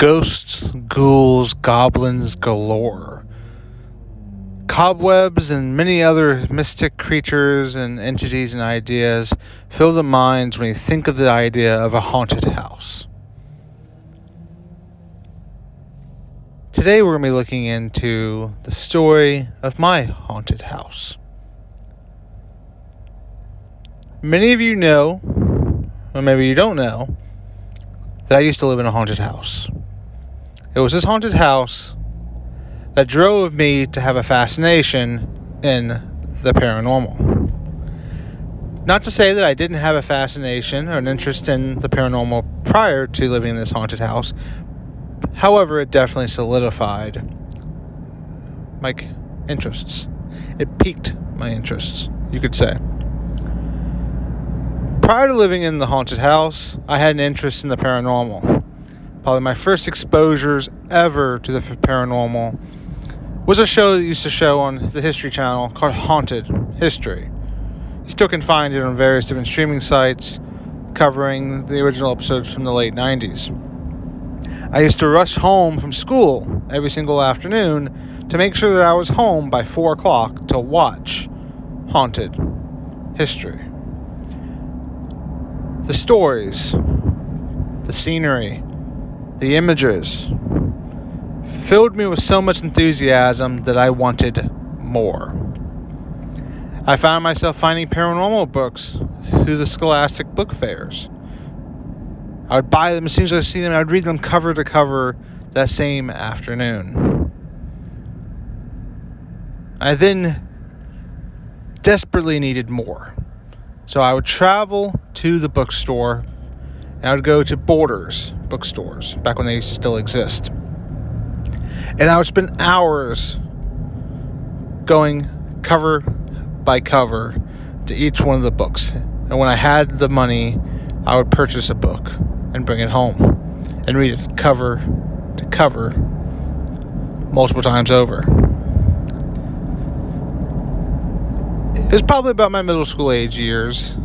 Ghosts, ghouls, goblins galore. Cobwebs and many other mystic creatures and entities and ideas fill the minds when you think of the idea of a haunted house. Today we're going to be looking into the story of my haunted house. Many of you know, or maybe you don't know, that I used to live in a haunted house. It was this haunted house that drove me to have a fascination in the paranormal. Not to say that I didn't have a fascination or an interest in the paranormal prior to living in this haunted house. However, it definitely solidified my interests. It piqued my interests, you could say. Prior to living in the haunted house, I had an interest in the paranormal. Probably my first exposures ever to the paranormal was a show that used to show on the History Channel called Haunted History. You still can find it on various different streaming sites covering the original episodes from the late 90s. I used to rush home from school every single afternoon to make sure that I was home by 4 o'clock to watch Haunted History. The stories, the scenery, the images filled me with so much enthusiasm that I wanted more. I found myself finding paranormal books through the scholastic book fairs. I would buy them as soon as I see them, and I would read them cover to cover that same afternoon. I then desperately needed more. So I would travel to the bookstore, and I would go to Borders bookstores, back when they used to still exist. And I would spend hours going cover by cover to each one of the books. And when I had the money, I would purchase a book and bring it home and read it cover to cover multiple times over. It was probably about my middle school age years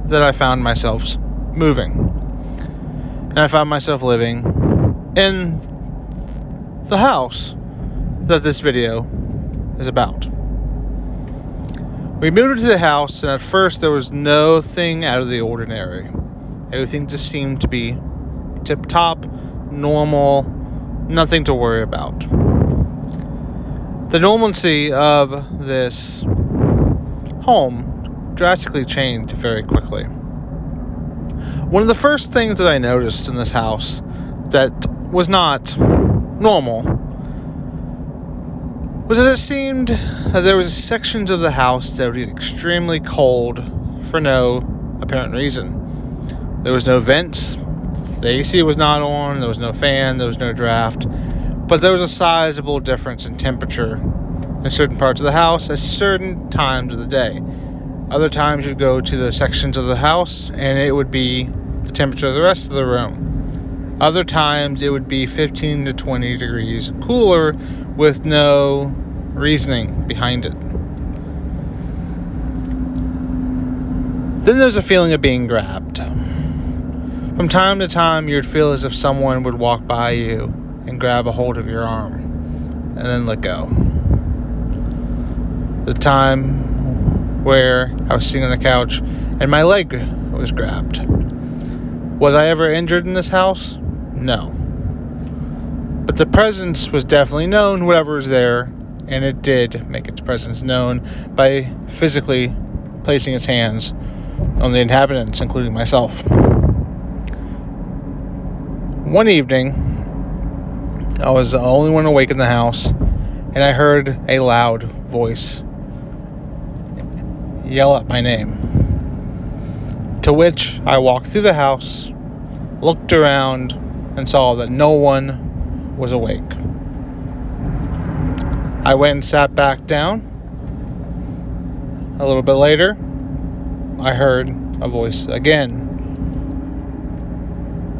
that I found myself moving. And I found myself living in the house that this video is about. We moved into the house, and at first there was nothing out of the ordinary. Everything just seemed to be tip-top, normal, nothing to worry about. The normalcy of this home drastically changed very quickly. One of the first things that I noticed in this house that was not normal was that it seemed that there was sections of the house that would get extremely cold for no apparent reason. There was no vents, the AC was not on, there was no fan, there was no draft, but there was a sizable difference in temperature in certain parts of the house at certain times of the day. Other times you'd go to the sections of the house and it would be the temperature of the rest of the room. Other times it would be 15 to 20 degrees cooler with no reasoning behind it. Then there's a feeling of being grabbed. From time to time you'd feel as if someone would walk by you and grab a hold of your arm and then let go. The time where I was sitting on the couch and my leg was grabbed. Was I ever injured in this house? No. But the presence was definitely known, whatever was there, and it did make its presence known by physically placing its hands on the inhabitants, including myself. One evening, I was the only one awake in the house, and I heard a loud voice yell out my name. To which I walked through the house, looked around, and saw that no one was awake. I went and sat back down. A little bit later, I heard a voice again.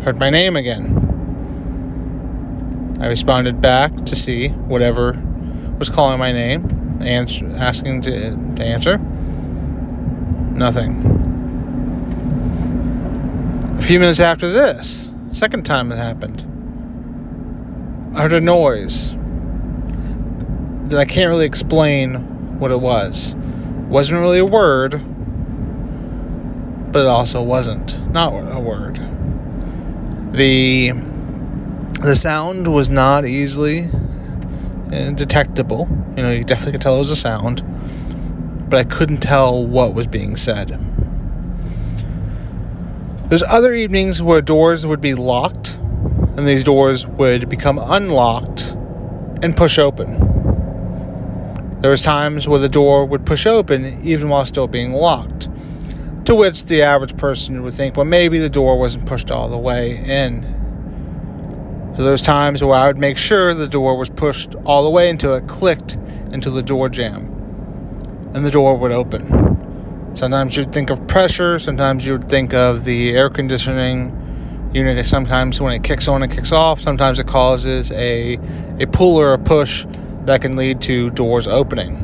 Heard my name again. I responded back to see whatever was calling my name, asking to answer. Nothing. A few minutes after this, second time it happened. I heard a noise that I can't really explain what it was. It wasn't really a word, but it also wasn't not a word. The sound was not easily detectable. You definitely could tell it was a sound, but I couldn't tell what was being said. There's other evenings where doors would be locked, and these doors would become unlocked and push open. There was times where the door would push open even while still being locked, to which the average person would think, well, maybe the door wasn't pushed all the way in. So there was times where I would make sure the door was pushed all the way until it clicked into the door jamb, and the door would open. Sometimes you'd think of pressure, sometimes you would think of the air conditioning unit. Sometimes when it kicks on and kicks off, sometimes it causes a pull or a push that can lead to doors opening.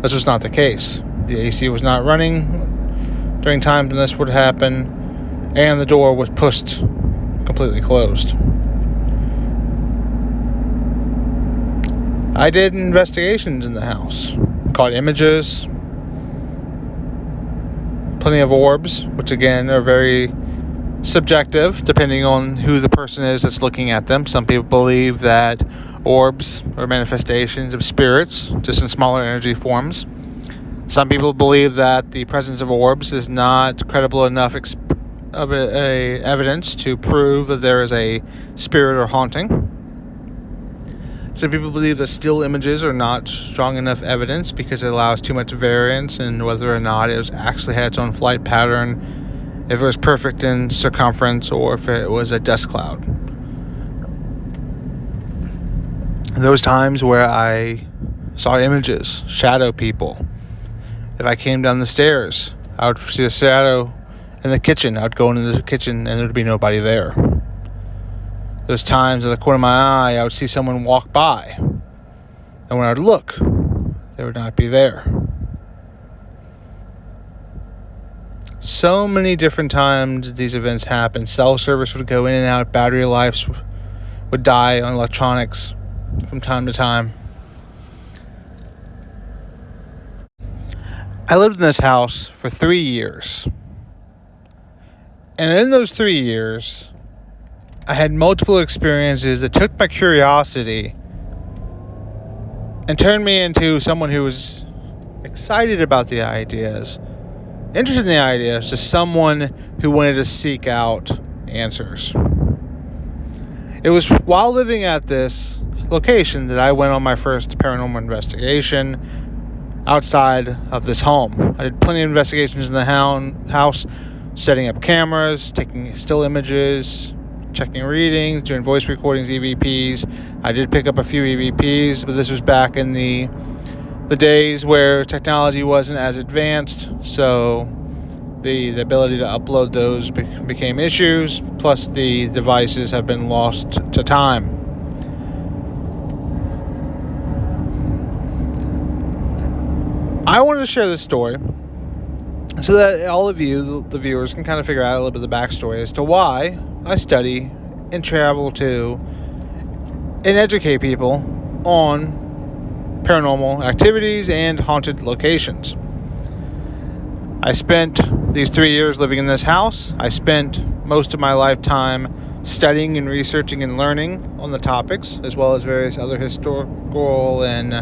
This was not the case. The AC was not running during times when this would happen, and the door was pushed completely closed. I did investigations in the house, caught images, plenty of orbs, which again are very subjective depending on who the person is that's looking at them. Some people believe that orbs are manifestations of spirits, just in smaller energy forms. Some people believe that the presence of orbs is not credible enough of a evidence to prove that there is a spirit or haunting. Some people believe that still images are not strong enough evidence because it allows too much variance in whether or not it was actually had its own flight pattern, if it was perfect in circumference, or if it was a dust cloud. Those times where I saw images, shadow people. If I came down the stairs, I would see a shadow in the kitchen. I would go into the kitchen and there would be nobody there. There's times at the corner of my eye, I would see someone walk by. And when I would look, they would not be there. So many different times these events happen. Cell service would go in and out. Battery life would die on electronics from time to time. I lived in this house for 3 years. And in those 3 years, I had multiple experiences that took my curiosity and turned me into someone who was excited about the ideas, interested in the ideas, to someone who wanted to seek out answers. It was while living at this location that I went on my first paranormal investigation outside of this home. I did plenty of investigations in the house, setting up cameras, taking still images, checking readings, doing voice recordings, EVPs. I did pick up a few EVPs, but this was back in the days where technology wasn't as advanced, so the ability to upload those became issues, plus the devices have been lost to time. I wanted to share this story so that all of you, the viewers, can kind of figure out a little bit of the backstory as to why I study and travel to and educate people on paranormal activities and haunted locations. I spent these 3 years living in this house. I spent most of my lifetime studying and researching and learning on the topics, as well as various other historical and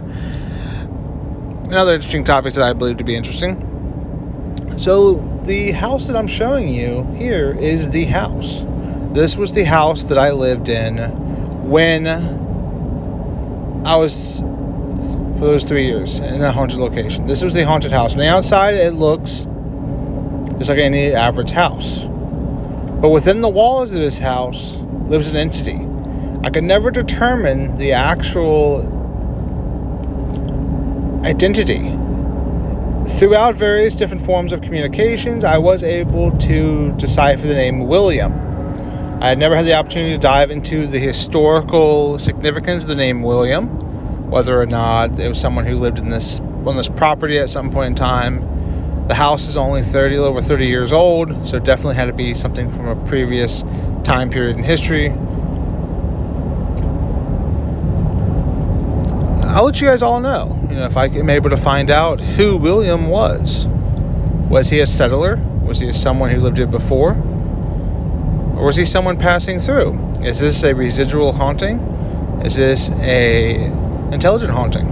other interesting topics that I believe to be interesting. So the house that I'm showing you here is the house. This was the house that I lived in when I was, for those 3 years, in that haunted location. This was the haunted house. From the outside, it looks just like any average house. But within the walls of this house lives an entity. I could never determine the actual identity. Throughout various different forms of communications, I was able to decipher the name William. I had never had the opportunity to dive into the historical significance of the name William, whether or not it was someone who lived on this property at some point in time. The house is only over 30 years old, so it definitely had to be something from a previous time period in history. I'll let you guys all know. If I am able to find out who William was. Was he a settler? Was he someone who lived here before? Or was he someone passing through? Is this a residual haunting? Is this a intelligent haunting?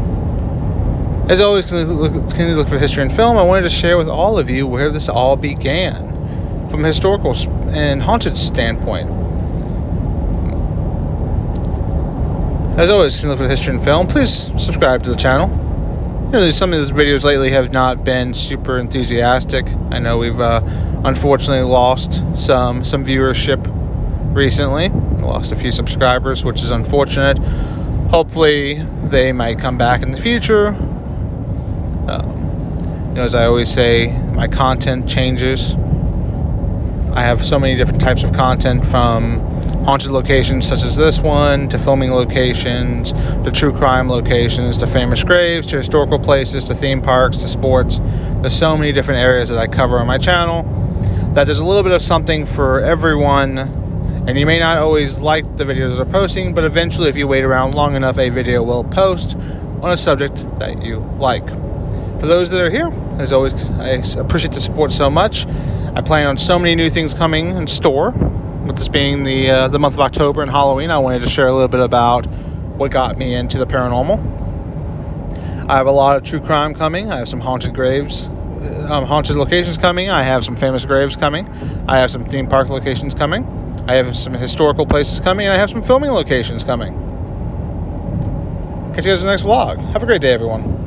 As always, continue to look for history and film. I wanted to share with all of you where this all began from a historical and haunted standpoint. As always, look for history and film. Please subscribe to the channel. Some of these videos lately have not been super enthusiastic. I know we've unfortunately lost some viewership recently. Lost a few subscribers, which is unfortunate. Hopefully, they might come back in the future. As I always say, my content changes. I have so many different types of content, from haunted locations such as this one, to filming locations, to true crime locations, to famous graves, to historical places, to theme parks, to sports. There's so many different areas that I cover on my channel that there's a little bit of something for everyone. And you may not always like the videos that I'm posting, but eventually, if you wait around long enough, a video will post on a subject that you like. For those that are here, as always, I appreciate the support so much. I plan on so many new things coming in store. With this being the month of October and Halloween, I wanted to share a little bit about what got me into the paranormal. I have a lot of true crime coming. I have some haunted graves, haunted locations coming. I have some famous graves coming. I have some theme park locations coming. I have some historical places coming, and I have some filming locations coming. Catch you guys in the next vlog. Have a great day, everyone.